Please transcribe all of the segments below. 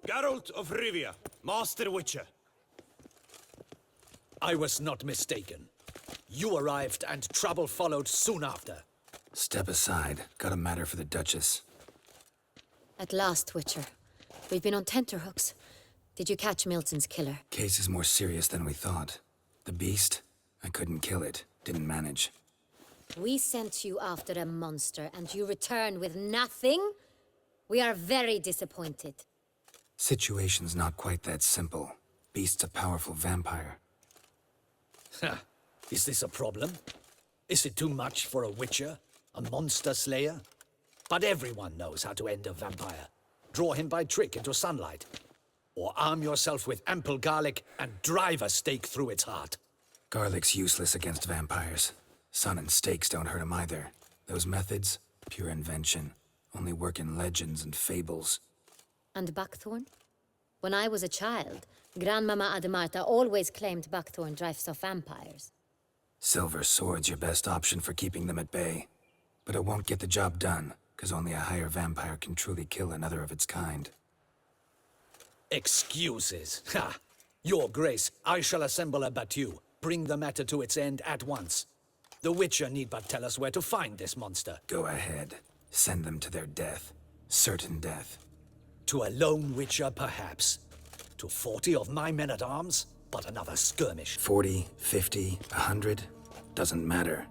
Geralt of Rivia, Master Witcher. I was not mistaken. You arrived and trouble followed soon after. Step aside. Got a matter for the Duchess. At last, Witcher. We've been on tenterhooks. Did you catch Milton's killer? Case is more serious than we thought. The beast? I couldn't kill it. Didn't manage. We sent you after a monster, and you return with nothing? We are very disappointed. Situation's not quite that simple. Beast's a powerful vampire. Is this a problem? Is it too much for a Witcher? A monster slayer? But everyone knows how to end a vampire. Draw him by trick into sunlight. Or arm yourself with ample garlic and drive a stake through its heart. Garlic's useless against vampires. Sun and stakes don't hurt him either. Those methods, pure invention. Only work in legends and fables. And buckthorn? When I was a child, Grandmama Ademarta always claimed buckthorn drives off vampires. Silver sword's your best option for keeping them at bay. But it won't get the job done, because only a higher vampire can truly kill another of its kind. Excuses. Ha! Your Grace, I shall assemble a battue. Bring the matter to its end at once. The Witcher need but tell us where to find this monster. Go ahead. Send them to their death. Certain death. To a lone Witcher, perhaps. To 40 of my men-at-arms, but another skirmish. 40, 50, 100? Doesn't matter.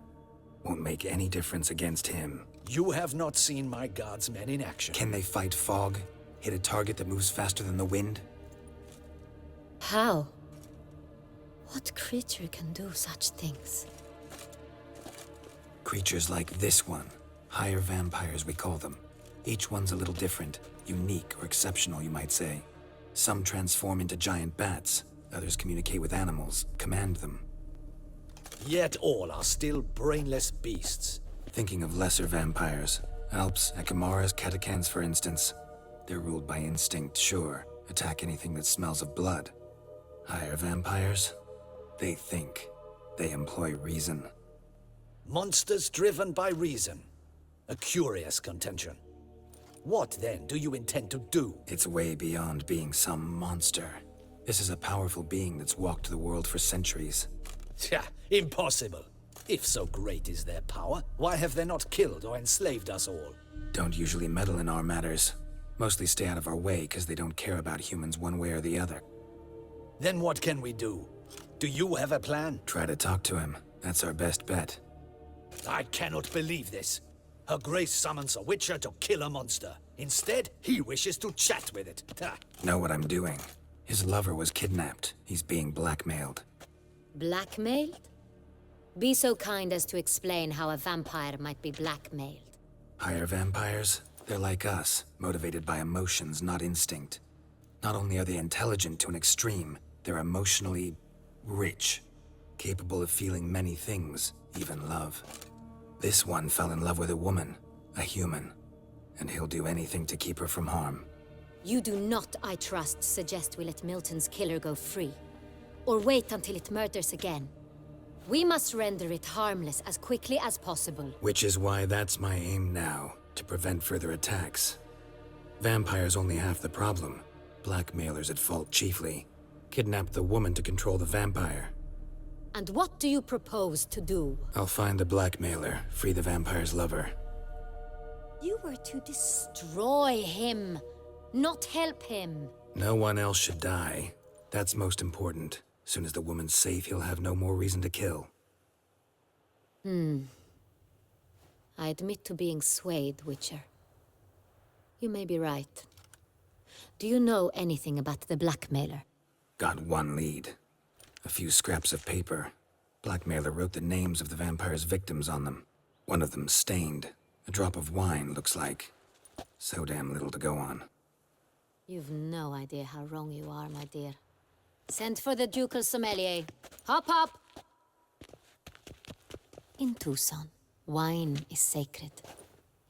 Won't make any difference against him. You have not seen my guardsmen in action. Can they fight fog? Hit a target that moves faster than the wind? How? What creature can do such things? Creatures like this one. Higher vampires, we call them. Each one's a little different. Unique or exceptional, you might say. Some transform into giant bats. Others communicate with animals, command them. Yet all are still brainless beasts. Thinking of lesser vampires. Alps, Ekamaras, Catacans, for instance. They're ruled by instinct, sure. Attack anything that smells of blood. Higher vampires? They think. They employ reason. Monsters driven by reason. A curious contention. What, then, do you intend to do? It's way beyond being some monster. This is a powerful being that's walked the world for centuries. Tja, impossible. If so great is their power, why have they not killed or enslaved us all? Don't usually meddle in our matters. Mostly stay out of our way because they don't care about humans one way or the other. Then what can we do? Do you have a plan? Try to talk to him. That's our best bet. I cannot believe this. Her Grace summons a Witcher to kill a monster. Instead, he wishes to chat with it. Ha. Know what I'm doing. His lover was kidnapped. He's being blackmailed. Blackmailed? Be so kind as to explain how a vampire might be blackmailed. Higher vampires? They're like us, motivated by emotions, not instinct. Not only are they intelligent to an extreme, they're emotionally rich. Capable of feeling many things, even love. This one fell in love with a woman, a human. And he'll do anything to keep her from harm. You do not, I trust, suggest we let Milton's killer go free. Or wait until it murders again. We must render it harmless as quickly as possible. Which is why that's my aim now, to prevent further attacks. Vampires only half the problem. Blackmailers at fault chiefly. Kidnap the woman to control the vampire. And what do you propose to do? I'll find the blackmailer, free the vampire's lover. You were to destroy him, not help him. No one else should die. That's most important. Soon as the woman's safe, he'll have no more reason to kill. I admit to being swayed, Witcher. You may be right. Do you know anything about the blackmailer? Got one lead. A few scraps of paper. Blackmailer wrote the names of the vampire's victims on them. One of them stained. A drop of wine, looks like. So damn little to go on. You've no idea how wrong you are, my dear. Send for the ducal sommelier. Hop, hop! In Tucson, wine is sacred.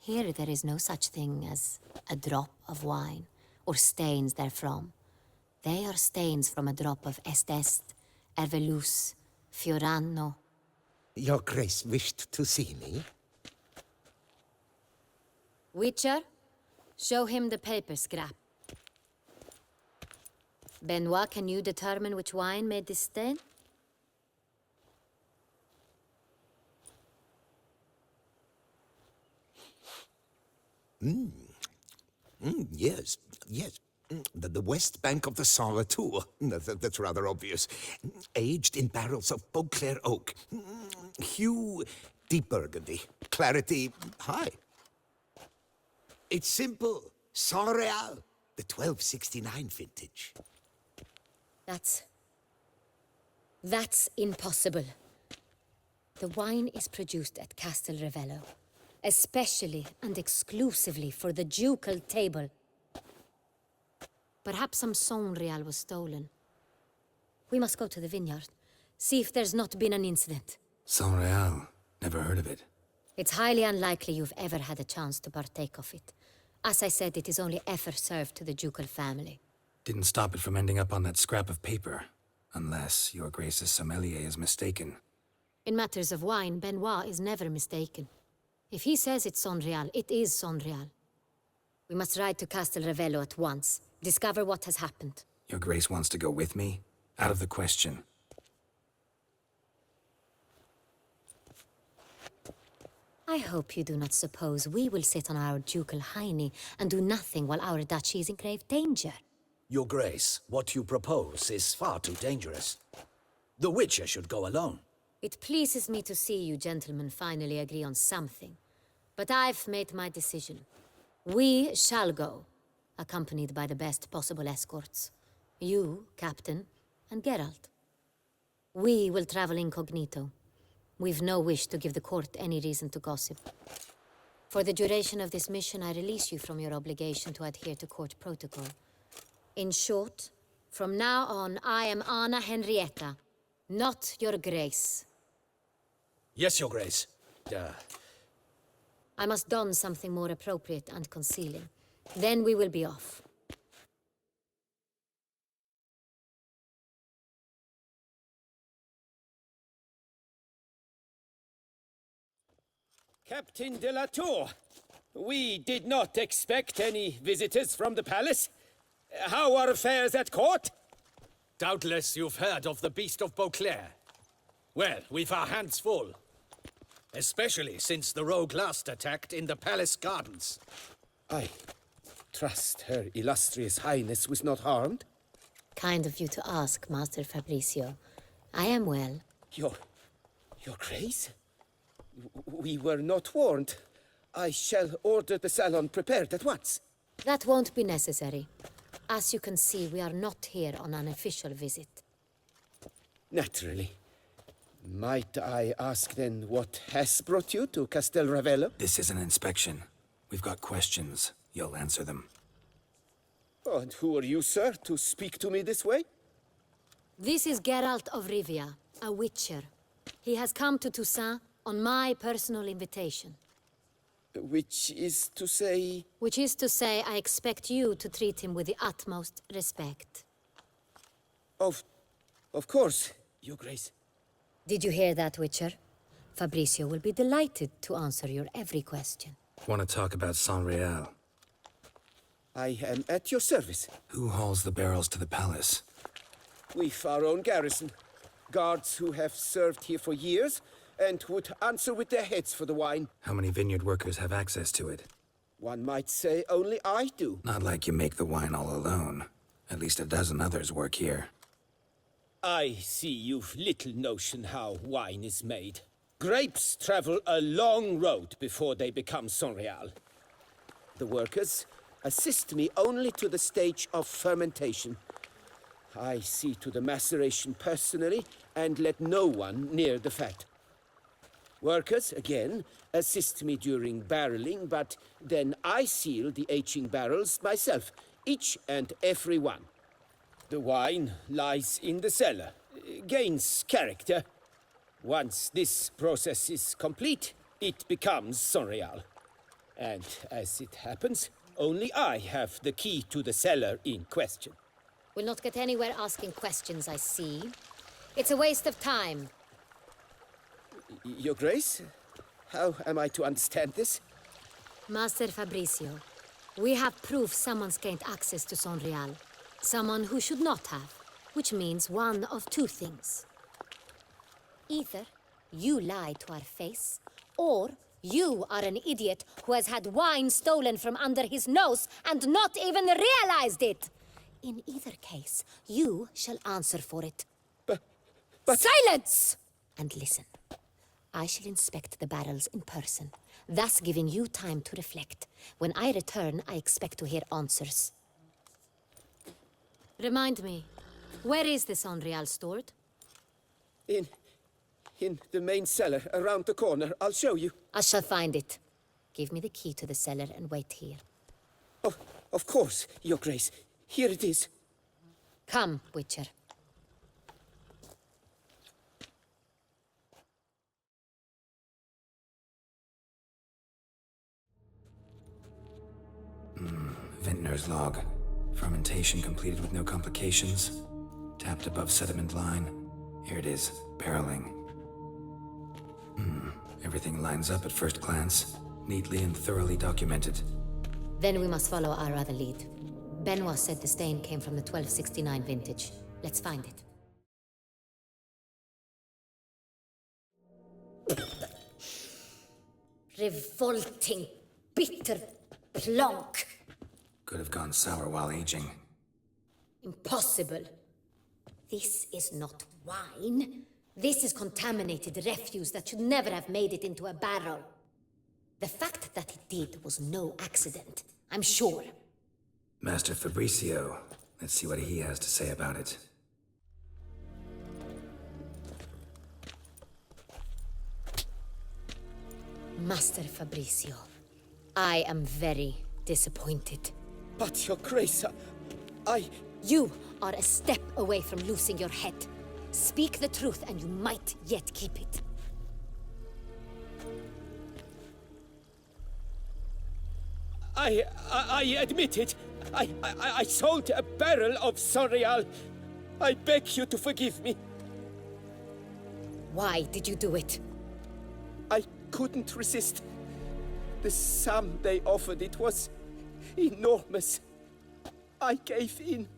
Here there is no such thing as a drop of wine, or stains therefrom. They are stains from a drop of Estest, Ervelus, Fiorano. Your Grace wished to see me? Witcher, show him the paper scrap. Benoit, can you determine which wine made this stain? Yes, yes. The west bank of the Saint Latour. That's rather obvious. Aged in barrels of Beauclair oak. Hue, deep burgundy. Clarity, high. It's simple. Saint Real, the 1269 vintage. That's impossible. The wine is produced at Castel Ravello, especially and exclusively for the ducal table. Perhaps some Saint Real was stolen. We must go to the vineyard, see if there's not been an incident. Saint Real. Never heard of it. It's highly unlikely you've ever had a chance to partake of it. As I said, it is only ever served to the ducal family. Didn't stop it from ending up on that scrap of paper. Unless your Grace's sommelier is mistaken. In matters of wine, Benoit is never mistaken. If he says it's Saint Real, it is Saint Real. We must ride to Castel Ravello at once. Discover what has happened. Your Grace wants to go with me? Out of the question. I hope you do not suppose we will sit on our ducal hiney and do nothing while our duchy is in grave danger. Your Grace, what you propose is far too dangerous. The Witcher should go alone. It pleases me to see you gentlemen finally agree on something. But I've made my decision. We shall go, accompanied by the best possible escorts. You, Captain, and Geralt. We will travel incognito. We've no wish to give the court any reason to gossip. For the duration of this mission, I release you from your obligation to adhere to court protocol. In short, from now on, I am Anna Henrietta, not your Grace. Yes, Your Grace. I must don something more appropriate and concealing. Then we will be off. Captain de la Tour, we did not expect any visitors from the palace. How are affairs at court? Doubtless you've heard of the Beast of Beauclair. Well, we've our hands full. Especially since the rogue last attacked in the palace gardens. I trust Her Illustrious Highness was not harmed. Kind of you to ask, Master Fabricio. I am well. Your Grace? We were not warned. I shall order the salon prepared at once. That won't be necessary. As you can see, we are not here on an official visit. Naturally. Might I ask then what has brought you to Castel Ravello? This is an inspection. We've got questions. You'll answer them. Oh, and who are you, sir, to speak to me this way? This is Geralt of Rivia, a witcher. He has come to Toussaint on my personal invitation. Which is to say... Which is to say, I expect you to treat him with the utmost respect. Of course, Your Grace. Did you hear that, Witcher? Fabricio will be delighted to answer your every question. Want to talk about Saint Real? I am at your service. Who hauls the barrels to the palace? We've our own garrison. Guards who have served here for years and would answer with their heads for the wine. How many vineyard workers have access to it? One might say only I do. Not like you make the wine all alone. At least a dozen others work here. I see you've little notion how wine is made. Grapes travel a long road before they become Saint Real. The workers assist me only to the stage of fermentation. I see to the maceration personally and let no one near the fat. Workers, again, assist me during barreling, but then I seal the aging barrels myself, each and every one. The wine lies in the cellar, gains character. Once this process is complete, it becomes Saint Real. And as it happens, only I have the key to the cellar in question. We'll not get anywhere asking questions, I see. It's a waste of time. Your Grace, how am I to understand this? Master Fabricio, we have proof someone's gained access to Saint Real. Someone who should not have, which means one of two things. Either you lie to our face, or you are an idiot who has had wine stolen from under his nose and not even realized it. In either case, you shall answer for it. But Silence! And listen. I shall inspect the barrels in person, thus giving you time to reflect. When I return, I expect to hear answers. Remind me, where is this Sonreal stored? in the main cellar around the corner. I'll show you. I shall find it. Give me the key to the cellar and wait here. Oh, of course, Your Grace. Here it is. Come, Witcher. Vintner's log. Fermentation completed with no complications. Tapped above sediment line. Here it is, barreling. Everything lines up at first glance. Neatly and thoroughly documented. Then we must follow our other lead. Benoit said the stain came from the 1269 vintage. Let's find it. Revolting, bitter plonk. Could have gone sour while aging. Impossible. This is not wine. This is contaminated refuse that should never have made it into a barrel. The fact that it did was no accident, I'm sure. Master Fabricio. Let's see what he has to say about it. Master Fabricio, I am very disappointed. But, Your Grace, I... You are a step away from losing your head. Speak the truth and you might yet keep it. I admit it. I sold a barrel of Sonreal. I beg you to forgive me. Why did you do it? I couldn't resist. The sum they offered, it was enormous. I gave in.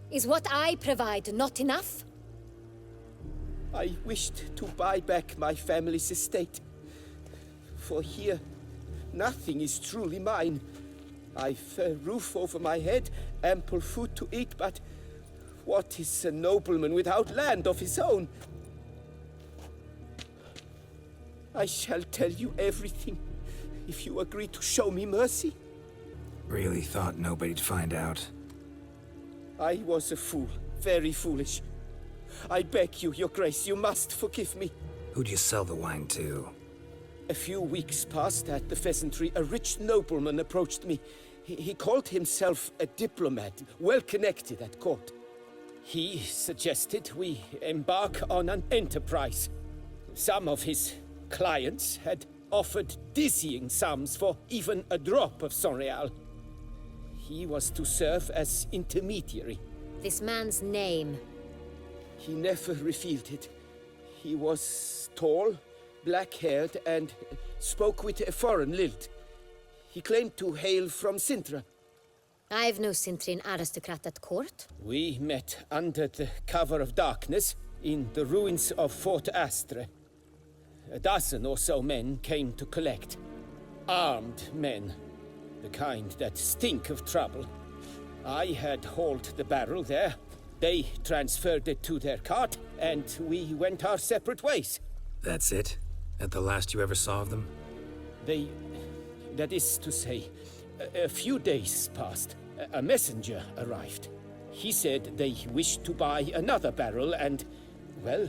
Is what I provide not enough? I wished to buy back my family's estate. For here, nothing is truly mine. I've a roof over my head, ample food to eat, but what is a nobleman without land of his own? I shall tell you everything, if you agree to show me mercy. Really thought nobody'd find out. I was a fool, very foolish. I beg you, Your Grace, you must forgive me. Who'd you sell the wine to? A few weeks past at the Pheasantry, a rich nobleman approached me. He called himself a diplomat, well connected at court. He suggested we embark on an enterprise. Some of his clients had offered dizzying sums for even a drop of Sonreal. He was to serve as intermediary. This man's name. He never revealed it. He was tall, black-haired, and spoke with a foreign lilt. He claimed to hail from Sintra. I've no Cintrin aristocrat at court. We met under the cover of darkness in the ruins of Fort Astre. A dozen or so men came to collect. Armed men. The kind that stink of trouble. I had hauled the barrel there. They transferred it to their cart, and we went our separate ways. That's it? At the last you ever saw of them? That is to say, a few days passed. A messenger arrived. He said they wished to buy another barrel and, well,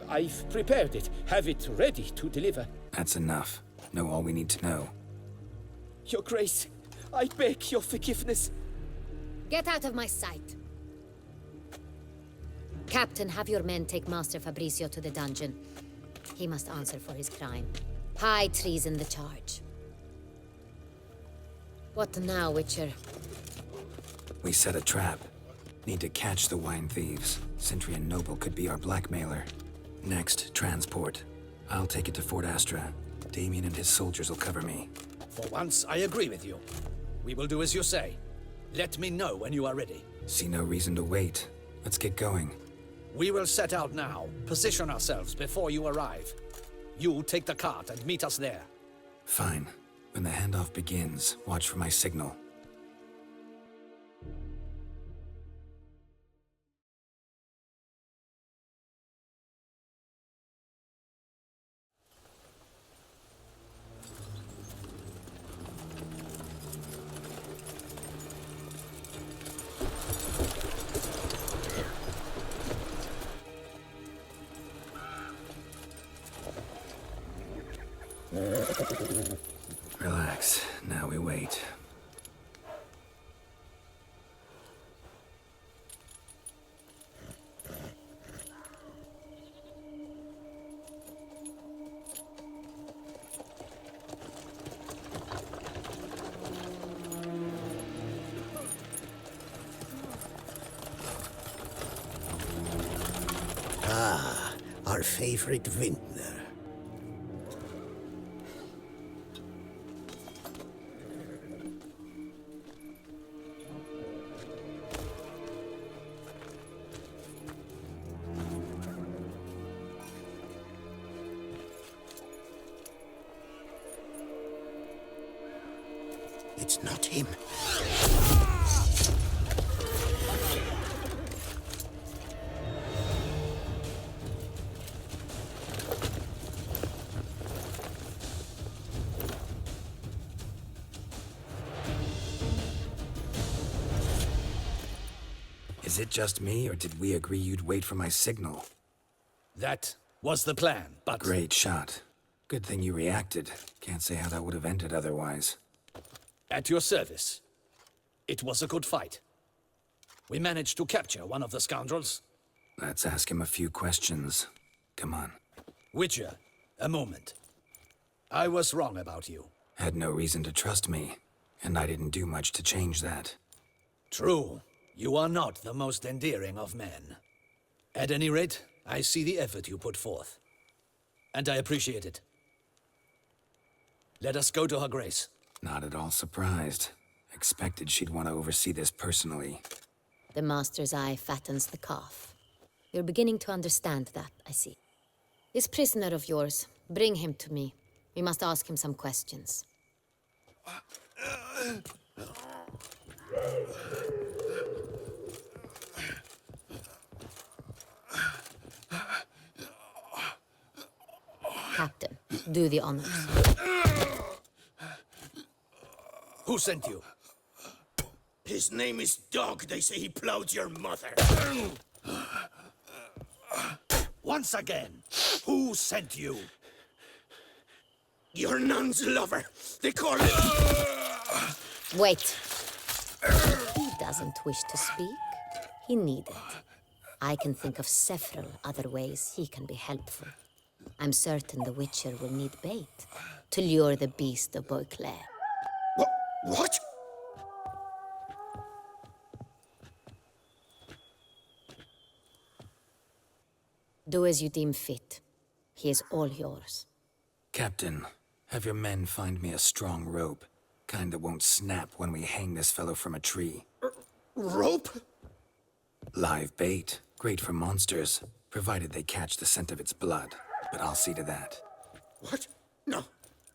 I've prepared it. Have it ready to deliver. That's enough. Know all we need to know. Your Grace, I beg your forgiveness. Get out of my sight. Captain, have your men take Master Fabricio to the dungeon. He must answer for his crime. High treason the charge. What now, Witcher? We set a trap. Need to catch the wine thieves. Centrian Noble could be our blackmailer. Next, transport. I'll take it to Fort Astra. Damien and his soldiers will cover me. For once, I agree with you. We will do as you say. Let me know when you are ready. See no reason to wait. Let's get going. We will set out now. Position ourselves before you arrive. You take the cart and meet us there. Fine. When the handoff begins, watch for my signal. Relax. Now we wait. Our favorite vintner. It's not him. Is it just me, or did we agree you'd wait for my signal? That was the plan, but... Great shot. Good thing you reacted. Can't say how that would have ended otherwise. At your service. It was a good fight. We managed to capture one of the scoundrels. Let's ask him a few questions. Come on. Witcher, a moment. I was wrong about you. Had no reason to trust me, and I didn't do much to change that. True. You are not the most endearing of men. At any rate, I see the effort you put forth. And I appreciate it. Let us go to her grace. Not at all surprised. Expected she'd want to oversee this personally. The master's eye fattens the calf. You're beginning to understand that, I see. This prisoner of yours, bring him to me. We must ask him some questions. Captain, do the honors. Who sent you? His name is Dog. They say he plowed your mother. Once again, who sent you? Your nun's lover. They call it... Wait. He doesn't wish to speak. He needed. I can think of several other ways he can be helpful. I'm certain the Witcher will need bait to lure the beast of Beauclair. What? Do as you deem fit. He is all yours. Captain, have your men find me a strong rope. Kind that won't snap when we hang this fellow from a tree. Rope? Live bait. Great for monsters, provided they catch the scent of its blood. But I'll see to that. What? No.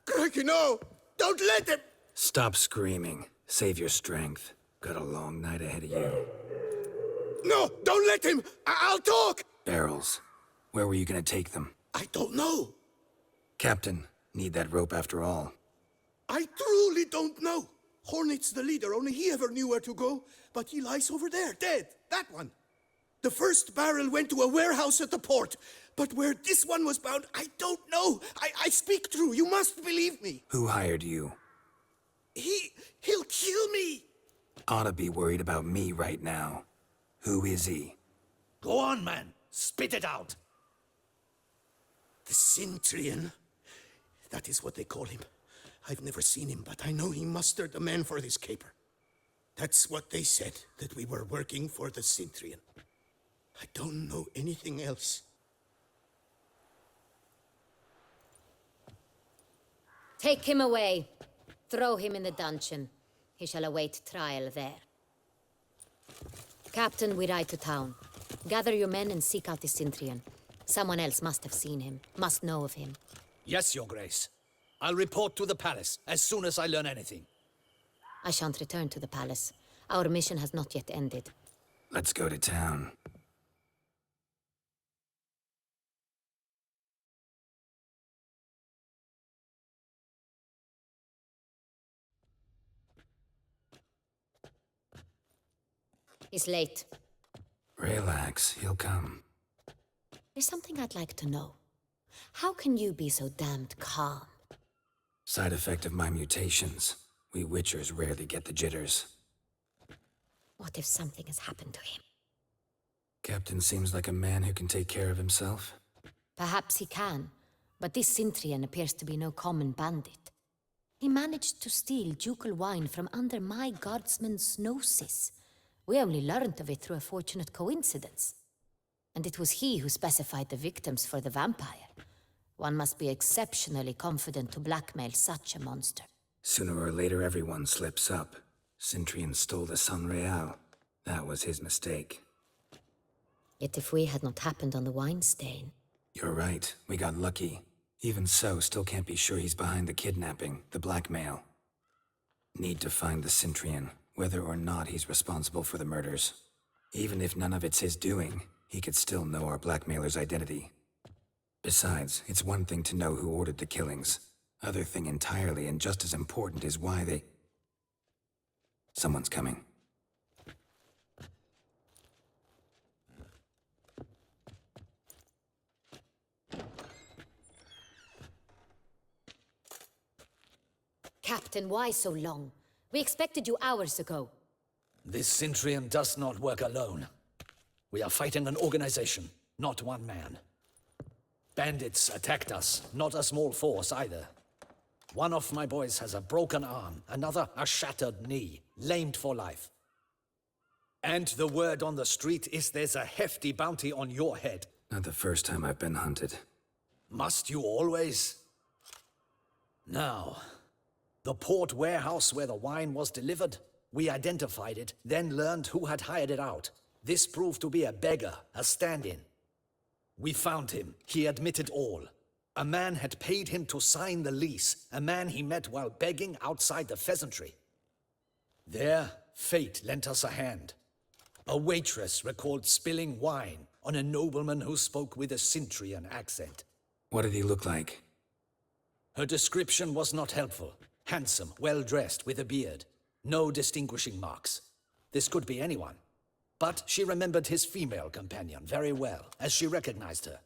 Crikey, no! Don't let him! Stop screaming. Save your strength. Got a long night ahead of you. No! Don't let him! I'll talk! Barrels. Where were you gonna take them? I don't know. Captain, need that rope after all. I truly don't know. Hornet's the leader, only he ever knew where to go. But he lies over there, dead. That one. The first barrel went to a warehouse at the port. But where this one was bound, I don't know. I speak true. You must believe me. Who hired you? He'll kill me. Ought to be worried about me right now. Who is he? Go on, man. Spit it out. The Cintrian. That is what they call him. I've never seen him, but I know he mustered the men for this caper. That's what they said, that we were working for the Cintrian. I don't know anything else. Take him away. Throw him in the dungeon. He shall await trial there. Captain, we ride to town. Gather your men and seek out the Sintrian. Someone else must have seen him, must know of him. Yes, Your Grace. I'll report to the palace as soon as I learn anything. I shan't return to the palace. Our mission has not yet ended. Let's go to town. He's late. Relax, he'll come. There's something I'd like to know. How can you be so damned calm? Side effect of my mutations. We Witchers rarely get the jitters. What if something has happened to him? Captain seems like a man who can take care of himself. Perhaps he can, but this Sintrian appears to be no common bandit. He managed to steal ducal wine from under my guardsman's noses. We only learned of it through a fortunate coincidence. And it was he who specified the victims for the vampire. One must be exceptionally confident to blackmail such a monster. Sooner or later, everyone slips up. Sintrian stole the San Real. That was his mistake. Yet if we had not happened on the wine stain... You're right, we got lucky. Even so, still can't be sure he's behind the kidnapping, the blackmail. Need to find the Sintrian, whether or not he's responsible for the murders. Even if none of it's his doing, he could still know our blackmailer's identity. Besides, it's one thing to know who ordered the killings. Other thing entirely, and just as important, is why they... Someone's coming. Captain, why so long? We expected you hours ago. This Sintrian does not work alone. We are fighting an organization, not one man. Bandits attacked us, not a small force either. One of my boys has a broken arm, another a shattered knee, lamed for life. And the word on the street is there's a hefty bounty on your head. Not the first time I've been hunted. Must you always? Now, the port warehouse where the wine was delivered, we identified it, then learned who had hired it out. This proved to be a beggar, a stand-in. We found him. He admitted all. A man had paid him to sign the lease, a man he met while begging outside the pheasantry. There, fate lent us a hand. A waitress recalled spilling wine on a nobleman who spoke with a Sintrian accent. What did he look like? Her description was not helpful. Handsome, well-dressed, with a beard. No distinguishing marks. This could be anyone. But she remembered his female companion very well, as she recognized her.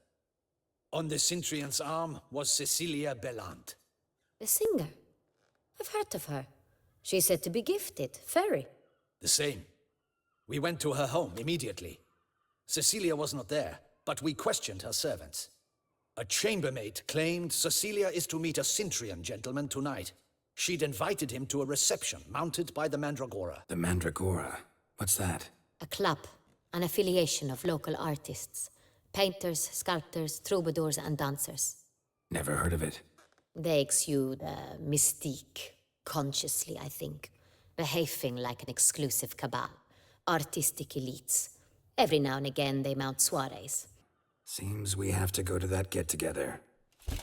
On the Sintrian's arm was Cecilia Bellant. The singer? I've heard of her. She's said to be gifted, fairy. The same. We went to her home immediately. Cecilia was not there, but we questioned her servants. A chambermaid claimed Cecilia is to meet a Sintrian gentleman tonight. She'd invited him to a reception mounted by the Mandragora. The Mandragora? What's that? A club, an affiliation of local artists. Painters, sculptors, troubadours, and dancers. Never heard of it. They exude mystique, consciously, I think. Behaving like an exclusive cabal. Artistic elites. Every now and again they mount soirees. Seems we have to go to that get-together.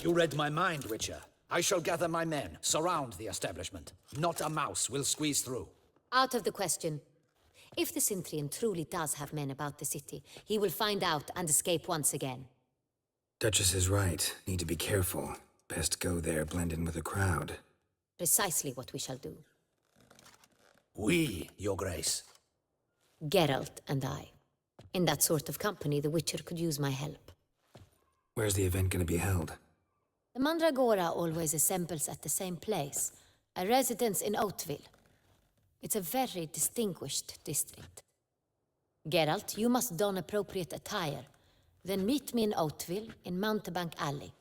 You read my mind, Witcher. I shall gather my men, surround the establishment. Not a mouse will squeeze through. Out of the question. If the Sintrian truly does have men about the city, he will find out and escape once again. Duchess is right. Need to be careful. Best go there, blend in with the crowd. Precisely what we shall do. We, Your Grace. Geralt and I. In that sort of company, the Witcher could use my help. Where's the event gonna be held? The Mandragora always assembles at the same place, a residence in Oatville. It's a very distinguished district. Geralt, you must don appropriate attire. Then meet me in Oatville, in Mountebank Alley.